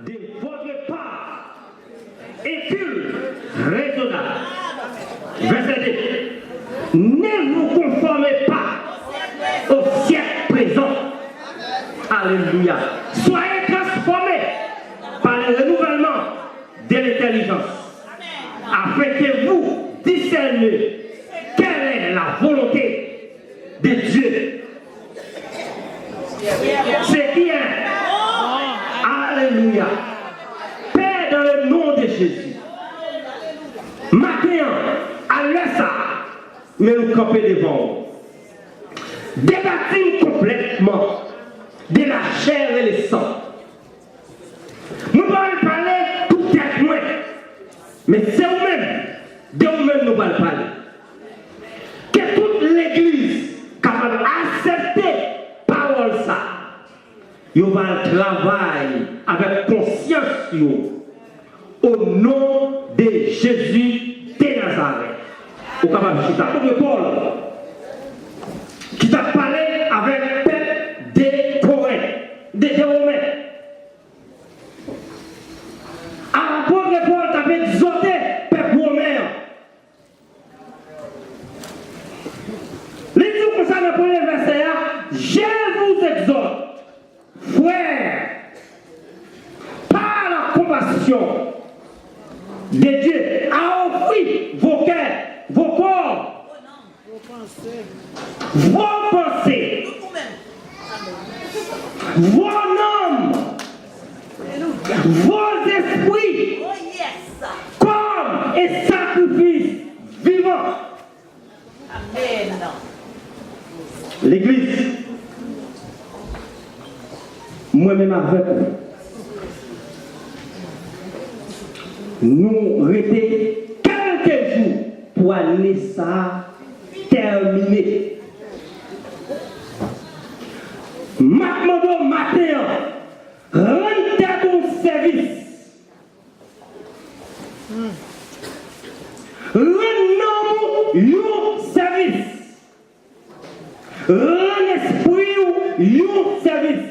de votre part est raisonnable. Verset 2. Ne vous conformez pas au siècle présent. Alléluia. Soyez transformés par le renouvellement de l'intelligence, afin que vous discerniez quelle est la volonté de Dieu. C'est bien. Alléluia. Père, dans le nom de Jésus. Maintenant, à l'heure ça, mais nous camper devant vous. Débattre complètement de la chair et le sang. Nous allons parler tout à moins, mais c'est vous-même, de vous-même nous allons parler. Que toute l'église capable d'accepter parole ça, il va travailler avec conscience au nom de Jésus de Nazareth. Au capable de chuter. Paul qui t'a parlé avec le peuple des Coréens, des Romains. L'apôtre Paul t'avait exhorté peuple romain. Les jours comme ça, dans le premier verset, je vous exhorte, frères, par la compassion de Dieu, à offrir vos cœurs, vos corps, vos pensées, vos âmes, vos esprits, comme un sacrifice vivant. Amen. L'église, moi-même avec vous, nous restons quelques jours pour aller ça terminer. Maintenant, matin, rendez ton service. Rendez-nous un service. Rendez-esprit un service.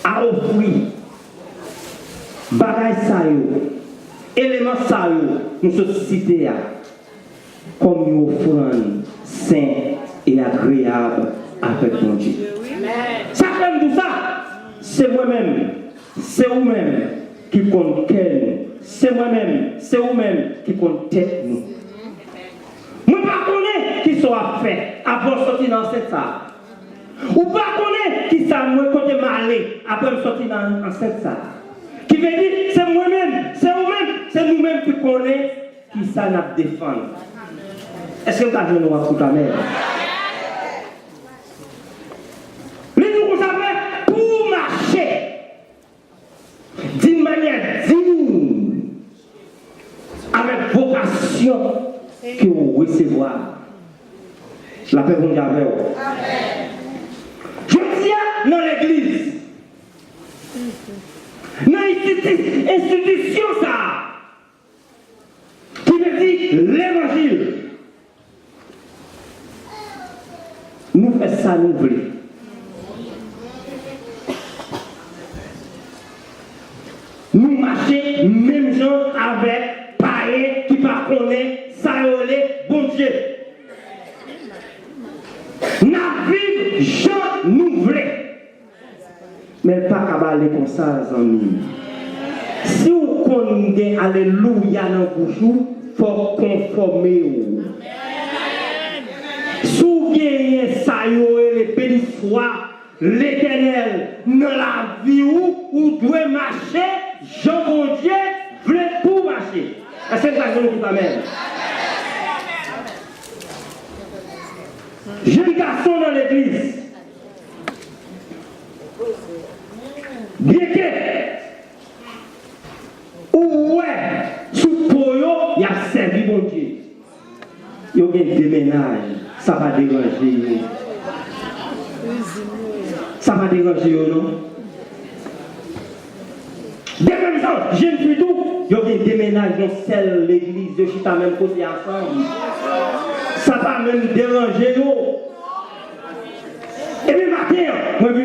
À offrir. Bagaille ça yo, élément ça yo, nous société comme une offrande sainte et agréable avec mon Dieu. Ça comme tout ça, c'est moi-même, c'est vous-même qui compte quel, c'est moi-même, c'est vous-même qui compte tête nous. Moi pas connais qui soit fait avant sortir dans cette salle. Ou pas connais qui ça moi côté malé après me sortir dans cette salle. Qui veut dire, c'est moi-même, c'est vous-même, c'est nous-mêmes qui connaissons qui ça n'a pas défendre. Est-ce que vous avez nous à ta mère? Mais nous savons pour marcher d'une manière digne, avec vocation que vous recevez. La paix vous avec vous. Je tiens dans l'église. Dans l'institution, ça, qui veut dire l'évangile, nous faisons ça, nous voulons. Nous marchons même gens avec païens qui ne connaissent ça, bon Dieu. Nous vivons gens nous voulons. Mais pas qu'à aller comme ça, amis. Si vous connaissez alléluia dans vos jours, il faut conformer. Si vous gagnez ça, et béni soit l'éternel dans la vie où vous devez marcher, Jean bon Dieu voulait pour marcher. Est-ce que ça vous amène? Jeune garçon dans l'église. Bien que, ouais, sous Poyo, il y a servi mon Dieu. Il y a un déménage, ça va déranger. Ça va déranger, non? Dès comme ça, jeune fille tout, il y a un déménage dans celle l'église, je suis à même côté ensemble. Ça va même déranger, non? Et puis matin, moi, je ne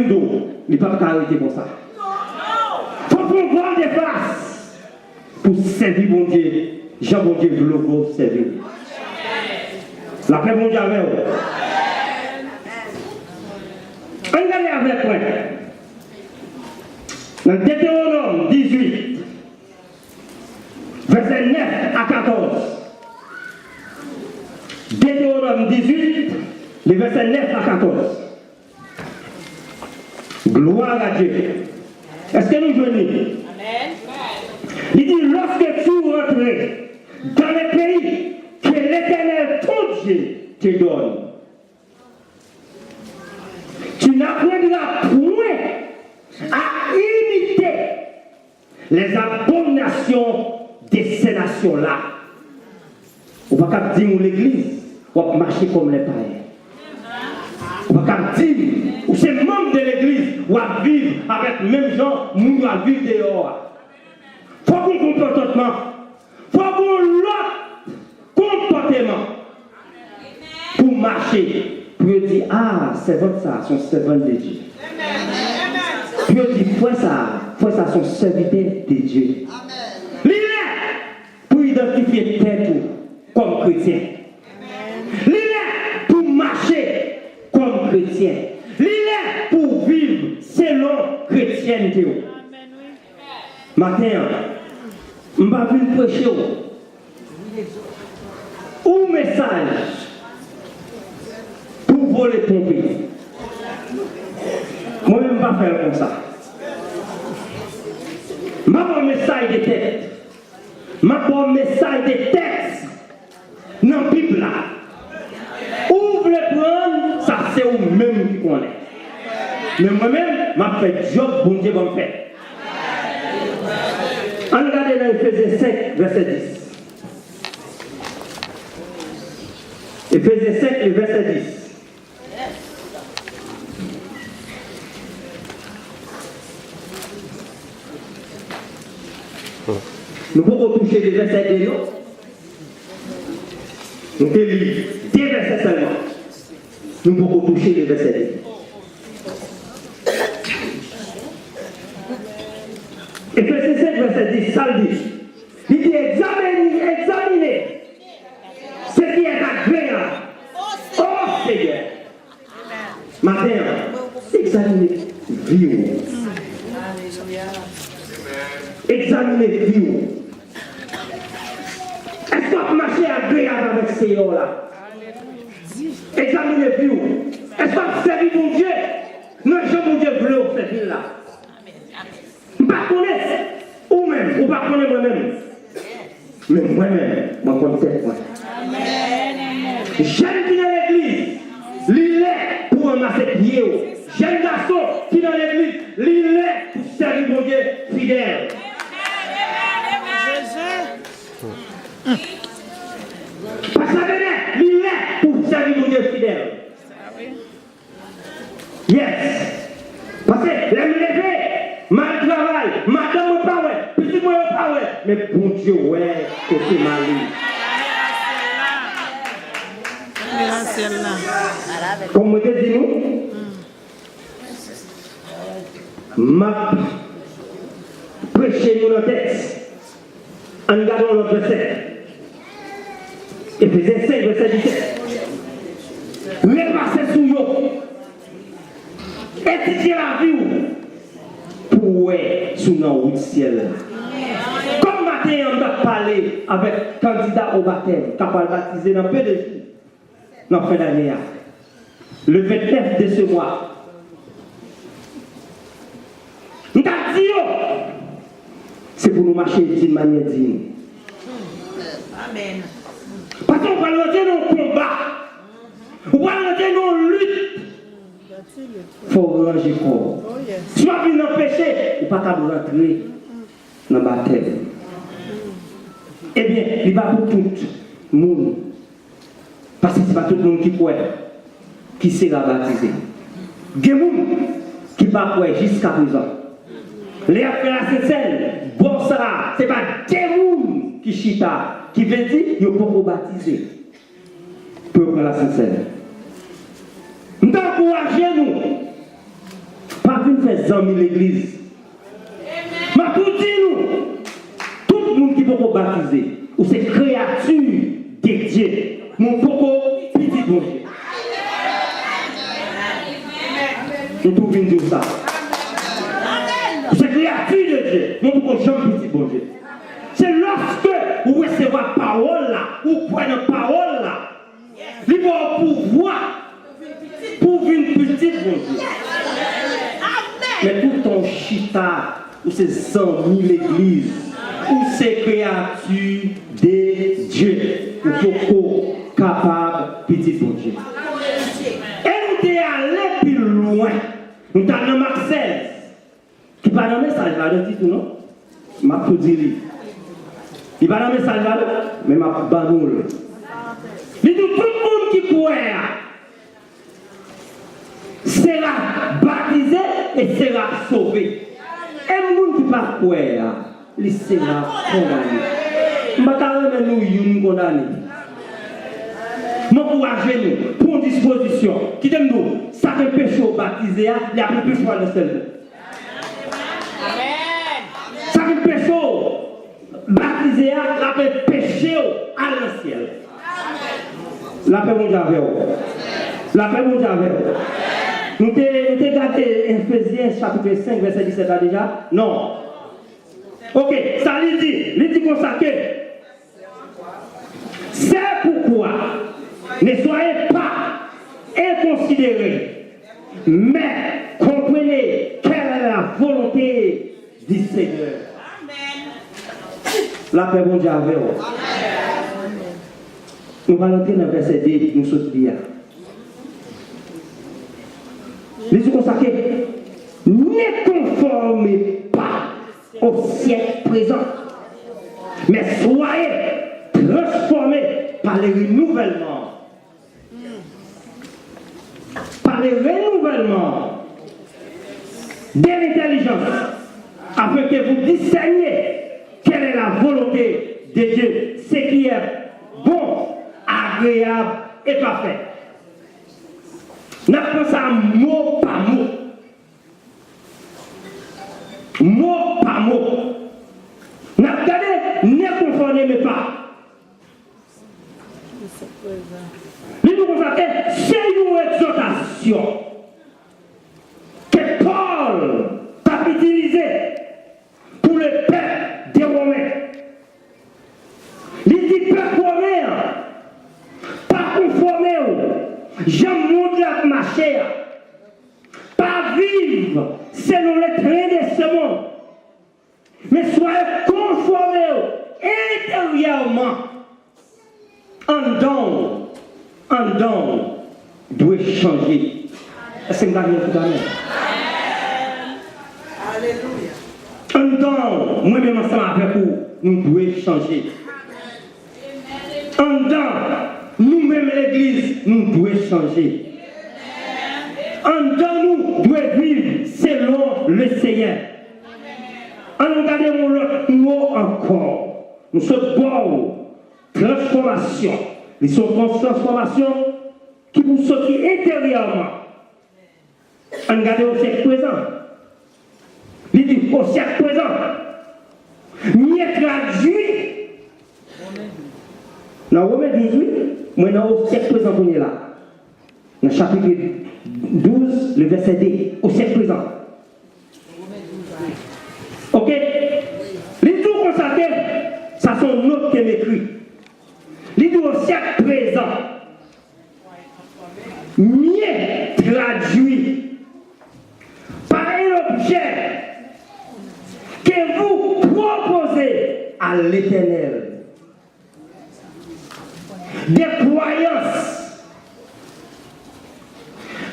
vais pas arrêter pour ça. servir mon Dieu. Jean bon Dieu veut le servir. La paix mon Dieu avec vous. Regardez avec moi. Dans Deutéronome 18, verset 9 à 14. Deutéronome 18, les versets 9 à 14. Gloire à Dieu. Est-ce que nous venons? Il dit, lorsque tu rentres dans le pays que l'Éternel, ton Dieu, te donne, tu n'apprendras point à imiter les abominations de ces nations-là. On ne va pas dire l'église, on va marcher comme les païens. On ne va pas dire, ou c'est membre de l'église, on va vivre avec les mêmes gens, nous va vivre dehors. Il faut qu'on comportement. Il faut qu'on l'autre comportement pour marcher. Pour dire, ah, c'est votre ça, son servant de Dieu. Pour dire, faut ça, son serviteur de Dieu. L'île pour identifier tête comme chrétien. L'île pour marcher comme chrétien. L'île pour vivre selon chrétienté. Matin, je vais venir prêcher un message pour voler ton pays. Moi, je ne vais pas faire comme ça. Je vais un message de tête. Je vais un message de texte dans la Bible. Ouvre le prendre, ça c'est vous-même qui connaissez. Mais moi-même, je fais job, bon Dieu va me faire. On regarde dans Ephésiens 5, verset 10. Ephésiens 5, le verset 10. Nous pouvons toucher les versets de nous. Nous pouvons lire des versets seulement. Nous pouvons toucher les versets de nous. Ephésiens 5, verset 10, ça le dit. Il dit examinez ce qui est agréable. Oh Seigneur. Matin, examinez vie. Examinez vie. Est-ce qu'on marcher agréable avec ces gens-là? Examinez vie. Est-ce qu'on servir mon Dieu? Non, je mon Dieu veut cette ville-là. Je ne connais pas ou-même, ou ne connais moi-même. Mais moi-même, je connais moi. Jeune qui dans l'église, l'île est pour ramasser pieds. Jeune garçon qui dans l'église, l'île est pour servir mon Dieu fidèle. Parce que l'île est pour servir mon Dieu fidèle. Yes. Parce que les lever, mal travail, madame pas ouais, petit moi pas ouais, mais bon Dieu ouais, côté mali. Comme je dis nous, ma prêcher nous le texte. En regardant notre verset. Ephésiens 5, verset 17. Repassez sous vous. Étudiez la vie pour sous notre ciel. Comme matin, on a parlé avec candidat au baptême, capable de baptiser dans peu de jours, dans la fin d'année. Le 29 de ce mois. Nous avons dit, c'est pour nous marcher d'une manière digne. Amen. Parce qu'on va rentrer dans le combat. On va rentrer dans la lutte. Il faut ranger corps. Si tu vas venir empêcher, il ne va pas rentrer dans le baptême. Eh bien, il va pour tout le monde. Parce que ce n'est pas tout le monde qui croit, qui sera baptisé. Il y a des gens qui ne croient pas jusqu'à présent. Les affaires à Saint-Celle, bon ça, ce n'est pas des gens qui chita, qui veut dire qu'ils ne peuvent pas baptiser. Pour prendre la Saint-Celle. Nous encourageons nous. Pas venir faire zami l'église. Mais pour dire nous, tout le monde qui peut baptisé, ou c'est créature de Dieu. Mon coco, petit bon Dieu. Nous pouvons dire ça. C'est créature de Dieu. Mon coco, Jean, petit bon Dieu. C'est lorsque vous recevez la parole là, vous prenez la parole là, il va pouvoir pour une petite bon Dieu. Mais tout ton chita, ou c'est 100 000 églises, ou c'est créature de Dieu, ou beaucoup capable petit bon Dieu. Et nous sommes allés plus loin. Nous sommes dans Marc 16, qui pas dans le message là, de tout non? Ma tout dit. Il va dans le message là, mais ma banoule. Il dit tout le monde qui croit sera baptisé et sera sauvé. Et le monde qui ne pas croire, il sera condamné. Je ne vais pas nous condamner. Je vais nous pour une disposition. Qui t'aime nous, ça fait péché au baptisé, il y a plus péché à le cerveau. Ça fait péché au baptisé, il y a plus péché à le ciel. La paix mondiale avec vous. La paix mondiale avec vous. Nous avons regardé Ephésiens chapitre 5, verset 17 là déjà? Non. Ok, ça lui dit comme ça que c'est pourquoi ne soyez pas inconsidérés, mais comprenez quelle est la volonté du Seigneur. La paix mondiale avec vous. Nous allons entrer dans le verset 2, nous sommes là. Les yeux consacrés, ne conformez pas au siècle présent, mais soyez transformés par le renouvellement. Par le renouvellement de l'intelligence, afin que vous discerniez quelle est la volonté de Dieu, ce qui est bon, agréable et parfait. Nous appelons ça mot par mot. Mot par mot. Nous appelons ne conformez pas. Nous constatons c'est une exhortation que Paul a utilisée pour le peuple des Romains. Il dit peuple romain, pas conformer. J'aime mon Dieu à marcher. Pas vivre selon les trains de ce monde. Mais soyez conformés intérieurement. En don, doit changer. Est-ce que vous avez tout à l'heure? Alléluia. En don, moi-même ensemble avec vous, nous devons changer. En don, nous-mêmes l'église, nous devons changer. En dedans, nous devons vivre selon le Seigneur. En regardant l'autre mot encore, nous sommes bons, transformation. Ils sont en transformation qui vous sortir intérieurement. En regardant au siècle présent. Il dit au siècle présent. Mieux traduit. Dans Romains 18, maintenant au siècle présent qu'on est là. Dans le chapitre 12, le verset 2, au siècle présent. Ok? Les tout constatés, ça sont notes qui m'écrit. Les tout au siècle présent, mieux traduit par un objet que vous proposez à l'Éternel. Des croyances,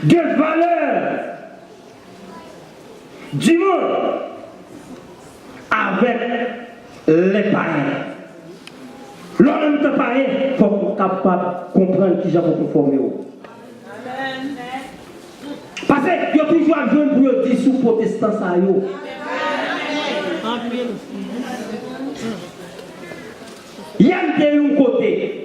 de valeurs du monde avec les païens. L'homme de païen, il faut être capable de comprendre qui j'ai conformé. Parce qu'il y a toujours un jeune pour dire sous protestant ça. Il y a un côté.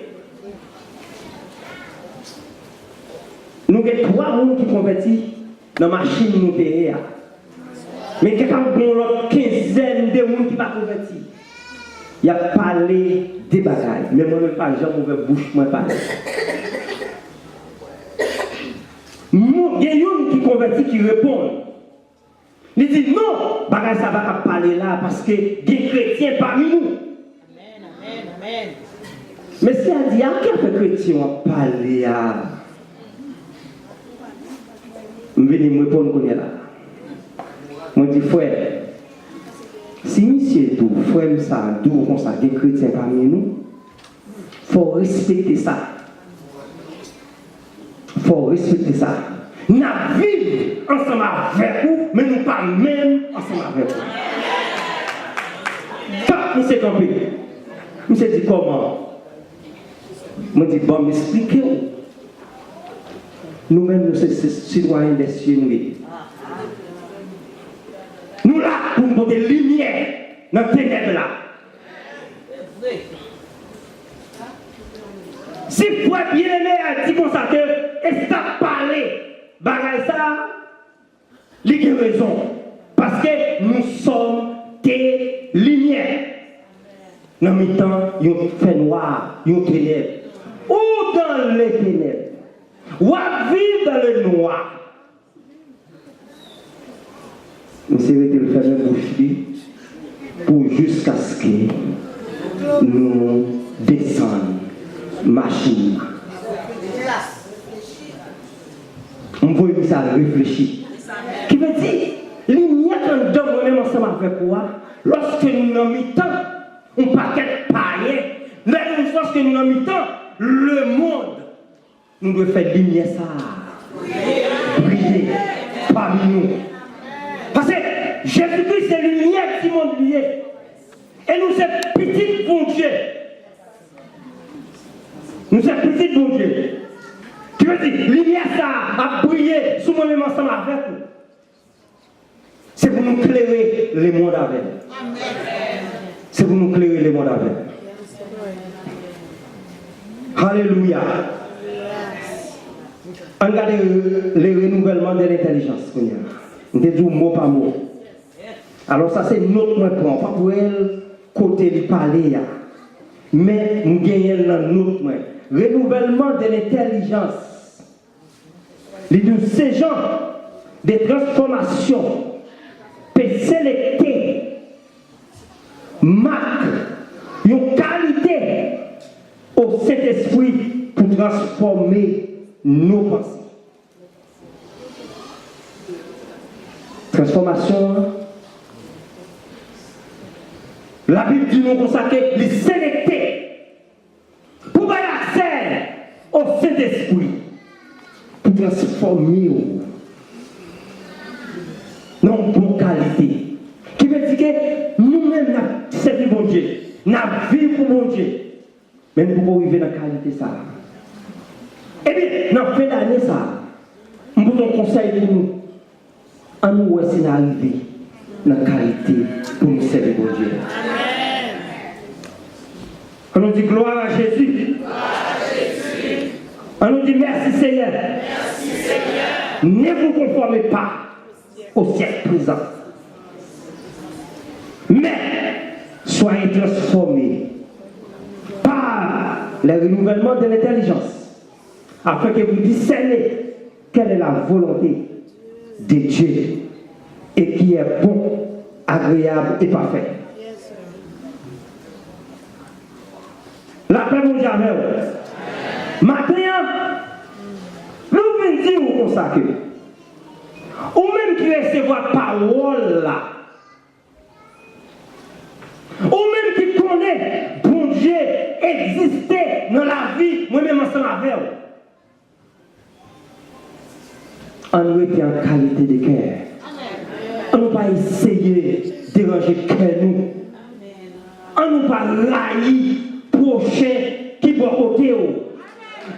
Nous avons 3 personnes qui convertissent dans la machine nous payer. Mais quelqu'un qui a 15 de personnes qui ne sont pas convertis. Il a parlé des bagailles. Mais moi-même, pas jamais ouvert bouche, moi parler. Il y a une qui convertit, qui répond. Il dit non, bagaille ça va pas parler là parce que des chrétiens parmi nous. Amen, amen, amen. Mais si elle dit, à quel chrétien on parle là? Je vais me répondre qu'on est là. Je dis, frère, si monsieur tout, frère, ça, d'où on ça, des chrétiens parmi nous, il faut respecter ça. Il faut respecter ça. Nous vivons ensemble avec vous, mais nous pas même ensemble avec vous. Quand nous sommes campés, nous sommes dit comment? Je dis, bon, m'expliquez-vous. Nous-mêmes, nous sommes citoyens des cieux. Nous là pour nous donner lumière dans le ténèbres là. Si vous êtes bien aimé à dire comme ça que, et ça parler, bagaille ça, il a raison. Parce que nous sommes des lumières. Dans le temps, il y a fait noir, il y a ténèbres. Ou dans les ténèbres. Ou à vivre dans le noir. Nous savons que le faire bouche pour jusqu'à ce que nous descendons machine. On peut ça réfléchir. Qui veut dire, lumière quand nous même ensemble avec toi, lorsque nous sommes mi-temps, on paquet païen, lorsque nous sommes mi-temps, le monde, nous devons faire lumière ça. Briller parmi nous. Parce que Jésus-Christ c'est lumière qui monde lié. Et nous sommes petits bon Dieu. Nous sommes petits bon Dieu. Tu veux dire, lumière ça a brillé sous moi-même ensemble avec nous. C'est pour nous éclairer les mondes avec. C'est pour nous éclairer les mondes avec. Alléluia. Regardez les renouvellements de l'intelligence. On dit mot par mot. Alors ça c'est notre point. Pas pour elle côté de parler. Mais nous gagnons dans notre point. Renouvellement de l'intelligence. Les deux ces gens des transformations peut sélecter marque une qualité au Saint-Esprit pour transformer nos pensées. Transformation. La Bible dit nous consacrer les sélecter pour avoir accès au Saint-Esprit pour transformer nos bonnes qualités. Qui veut dire que nous-mêmes, nous servons bon Dieu, nous vivons pour bon Dieu. Mais nous pouvons vivre dans la qualité ça. Eh bien, dans la fin d'année ça, nous avons un conseil pour nous. En nous, c'est d'arriver dans la qualité pour nous servir bon Dieu. Amen. On nous dit gloire à Jésus. Gloire à Jésus. On nous dit merci Seigneur. Merci Seigneur. Ne vous conformez pas au siècle présent. Mais soyez transformés par le renouvellement de l'intelligence afin que vous discerniez quelle est la volonté de Dieu et qui est bon, agréable et parfait. La paix vous jamais. Maintenant, nous venons dire comme ça que, ou même qui recevoir parole là, ou même qui connaît bon Dieu exister dans la vie, moi-même ensemble avec vous. On nous était en qualité de cœur. On ne pas essayer de déranger le cœur nous. On ne pas railler prochain qui va côté.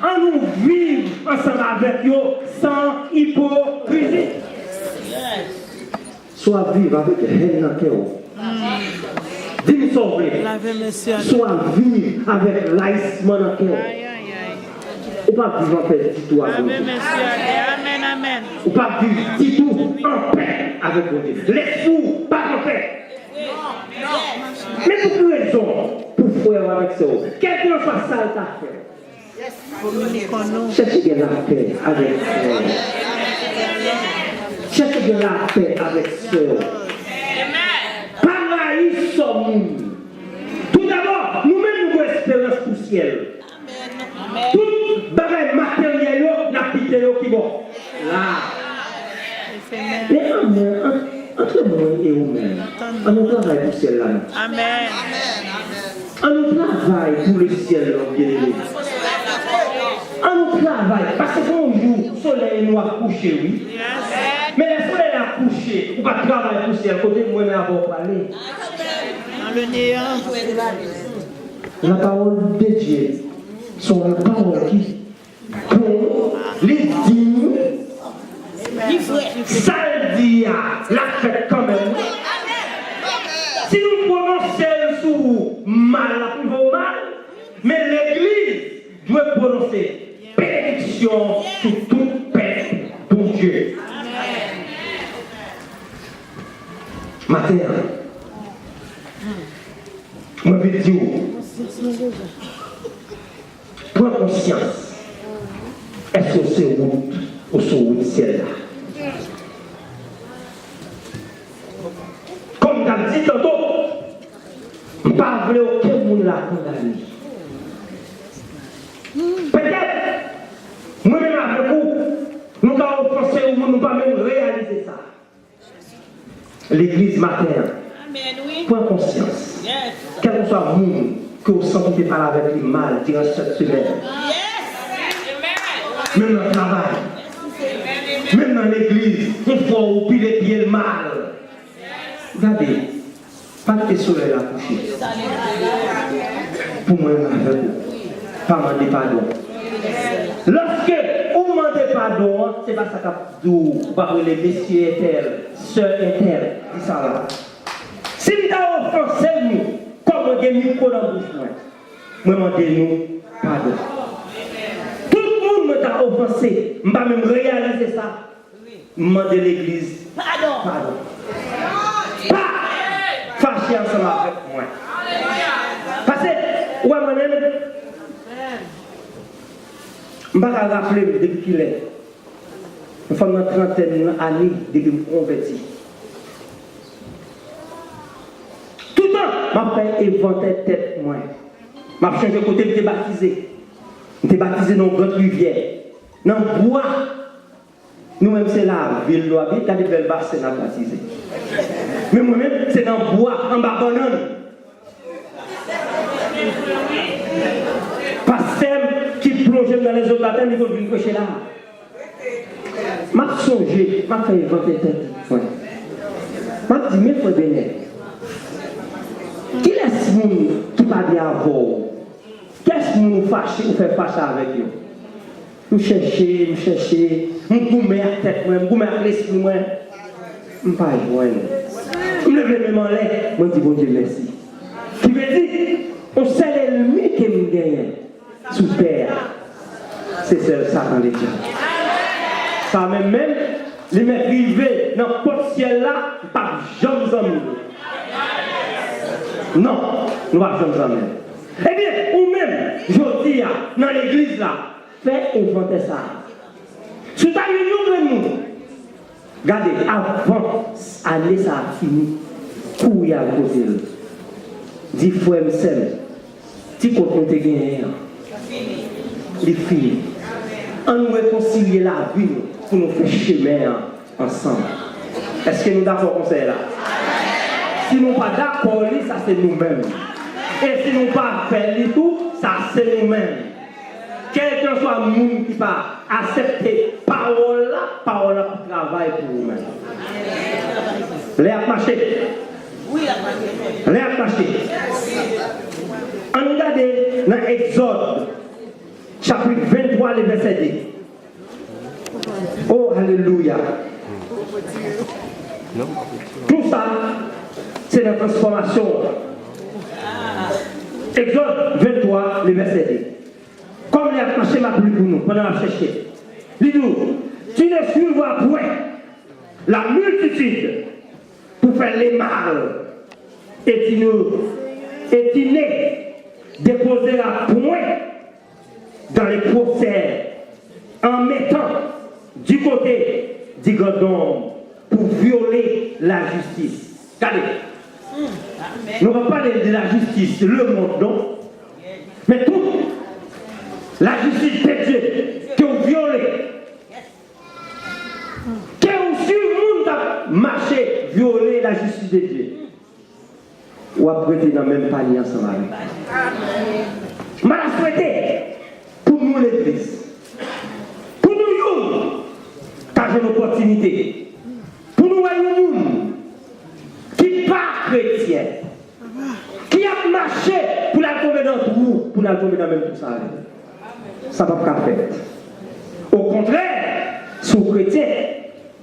On nous vivre ensemble avec eux sans hypocrisie. Soit vivre avec haine dans le cœur. Dis-nous sauver. Soit vivre avec laïsement dans le cœur. Ou pas vivre en paix du tout avec Dieu. Amen, amen. Ou pas vivre du tout en paix avec Dieu. Les fous, pas en paix. Mais pour quelle raison? avec ça. Quel que soit ça, il t'a fait. Cherchez de la paix avec sœur. Cherchez de la paix avec sœur. Pas naïf sommes-nous. Tout d'abord, nous-mêmes nous avons espérance pour le ciel. Tout bagage matériel, la pité qui bon. Là. Mais entre moi et vous-même, on nous travaille pour le ciel là. Amen. On nous travaille pour le ciel, bien-aimé. On nous travaille parce que quand on joue, le soleil nous a couché, oui. Mais le soleil a couché, on va travailler pour le ciel, côté moi, mais avant de parler. Dans le néant. La parole de Dieu, sont les paroles qui, pour les dignes, ça dit la fête quand même. Si nous prononçons sous mal, la plus mal, mais l'Église doit prononcer bénédiction sur tout peuple pour Dieu. Matin, moi je vais dire, prends conscience, est-ce que c'est route ou sur route ciel là? Comme tu as dit tantôt, je ne veux pas aucun monde la condamner. Peut-être, moi-même avec vous, nous avons pensé au monde, nous ne pas même réaliser ça. L'église matin, prends conscience. Quel que soit le monde que vous sentez parler avec lui mal durant cette semaine. Même dans le travail, même dans l'église, il faut oublier les pieds le mal. Regardez, pas de soleil à coucher. Pour moi, pas demander pardon. Lorsque vous demandez pardon, c'est pas ça qu'a dit, vous parlez les messieurs et tels, sœurs et tels, dis ça là. Si vous avez offensé nous, comme on dit micro dans le bouche, moi, demandez-nous pardon. Tout le monde m'a offensé, je ne vais pas même réaliser ça. Demandez l'église pardon. Pas fâché ensemble avec moi. Parce que, ouais, moi-même, je ne vais pas rappeler depuis qu'il est. Nous sommes dans 30 années depuis que je me convertis. Tout le temps, je vais inventer tête moi. Je vais changer de côté, je suis baptisé. Je suis baptisé dans une grande rivière. Dans le bois. Nous-mêmes, c'est la ville de l'Ouabit, quand il y a des belles basses, c'est la baptisé. Mais moi-même, c'est dans le bois, en bas banane. Pasteur qui plonge dans les autres baptêmes, il faut venir prêcher là. Je suis songé, je fait inventer tête. Je me dis, mais il faut venir. Qui est-ce qui va bien avoir? Qu'est-ce qui nous fâche ou fait fâcher avec eux? Nous chercher, nous goummer à la tête, nous goummer à l'esprit, nous ne pas joindre. Nous levons même en l'air, moi je dis bon Dieu merci. Qui veut dire, on sait l'ennemi qui me gagne sous terre. C'est seul Satan les dieux. Ça même, les mecs privés dans le ciel là, pas jamais amis. Non, nous pas jamais amis. Eh bien, ou même, je dis, dans l'église là, fais inventer ça. Sous ta réunion de nous, regardez, avant l'année ça a fini, pour y aller côté. Dis frère Msem, si qu'on te gagne, les filles, on nous réconcilier la vie pour nous faire chemin ensemble. Est-ce que nous d'accord comme ça là? Si nous pas d'accord, ça c'est nous-mêmes. Et si nous pas faire tout, ça c'est nous-mêmes. Quelqu'un soit le monde qui va accepter parole là travaille pour nous-mêmes. Les attachés. Oui, les attachés. On regarde dans Exode, chapitre 23, le verset 10. Oh, alléluia. Tout ça, c'est la transformation. Exode 23, le verset 10. Comme les attachés m'a plu pour nous, pendant la chercher. Dis-nous, tu ne suivras point la multitude pour faire les mal. Et tu n'es déposer à point dans les procès en mettant du côté du Godon pour violer la justice. Regardez, nous ne parlons pas de la justice, le monde, non? Mais tout, la justice de Dieu, que vous violez, que vous sur le monde a marché, violer la justice de Dieu. Ou à prêter dans le même panier ensemble avec. Je l'ai souhaité pour nous l'église. Pour nous, car j'ai une opportunité. Pour nous, qui pas chrétien, qui a marché pour la tomber dans le trou, pour la tomber dans le même tout ça. Ça ne va pas faire. Au contraire, si vous chrétien,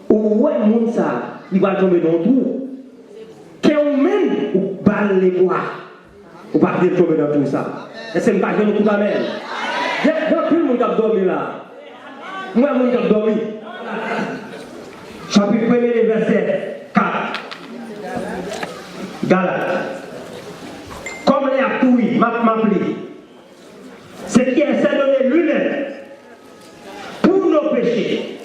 ou ouais, monde ça, il va tomber dans le trou. Même ou balle les bois, ou pas de tomber dans tout ça. Et c'est pas que nous tout amène. Dans tout le monde a dormi là. Moi, je suis dormi. Chapitre 1er, verset 4. Galates. Comme les appuis, m'appelé. Ce qui est donné lui-même pour nos péchés,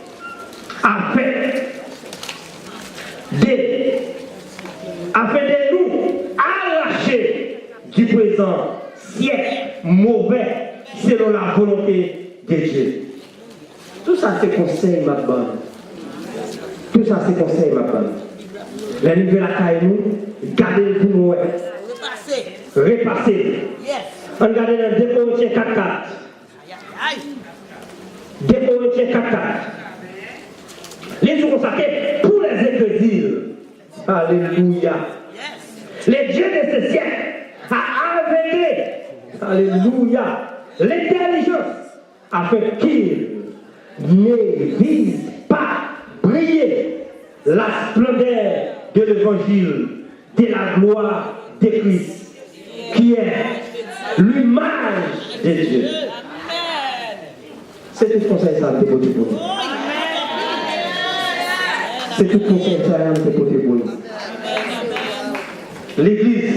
afin de nous arracher du présent siècle mauvais selon la volonté de Dieu. Tout ça c'est conseil ma bonne. Tout ça c'est conseil ma bonne. Les livres de la caille nous, gardez pour nous. Repasser. On regarde dans 2 Corinthiens 4.4. 2 Corinthiens 4.4. Les jours consacrés pour les églises. Alléluia. Les dieux de ce siècle a aveuglé, alléluia, l'intelligence afin qu'ils ne visent pas briller la splendeur de l'évangile de la gloire de Christ, qui est l'image de Dieu. C'est tout conseil ça, c'est pour nous. C'est tout conseil ça, c'est pour nous. L'église,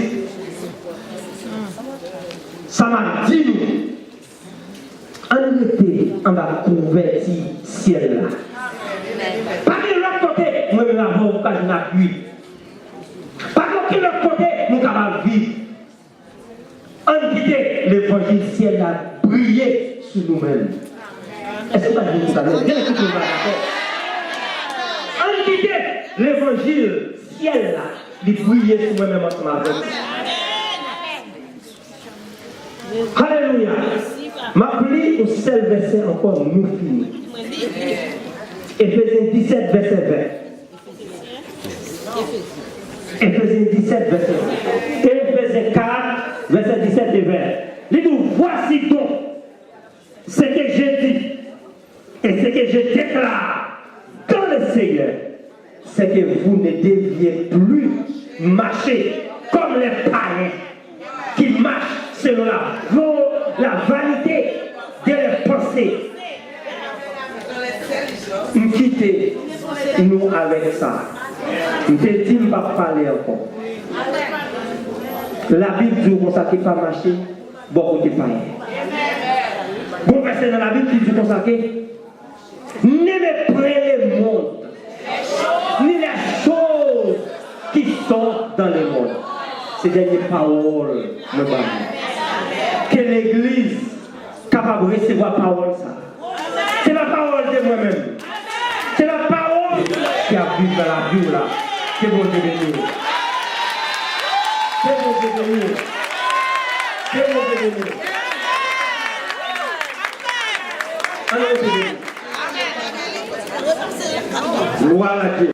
ça m'a dit, on était en bas converti ciel là. Pas de l'autre côté, moi je n'avons pas de l'appui. Pas de l'autre côté, nous avons vivre. On quittait l'évangile ciel là, briller sur nous-mêmes. Est-ce que vous avez dit ça? On quittait l'évangile ciel là. De briller sur moi-même ensemble avec. Alléluia. Ma plie au seul verset encore nous finit. Éphésiens 17, verset 20. Éphésiens 17, verset 20. Éphésiens 4, verset 17 et 20. Dis-nous, voici donc ce que je dis et ce que je déclare dans le Seigneur. C'est que vous ne deviez plus marcher comme les païens qui marchent selon la vanité de leurs pensées. Nous quittons nous avec ça. Nous te dit ne pas parler encore. La Bible dit qu'on ne pas marcher, beaucoup de païens. Bon verset dans la Bible qui dit qu'on n'aimez pas le monde. Ni les choses qui sont dans le monde. Ces dernières paroles, me parlent. Que l'église capable de recevoir la parole, ça. C'est la parole de moi-même. C'est la parole qui a vu dans la vie là. C'est bon de venir. C'est bon de venir. C'est bon de venir. Allez, c'est bon. Gloire à Dieu.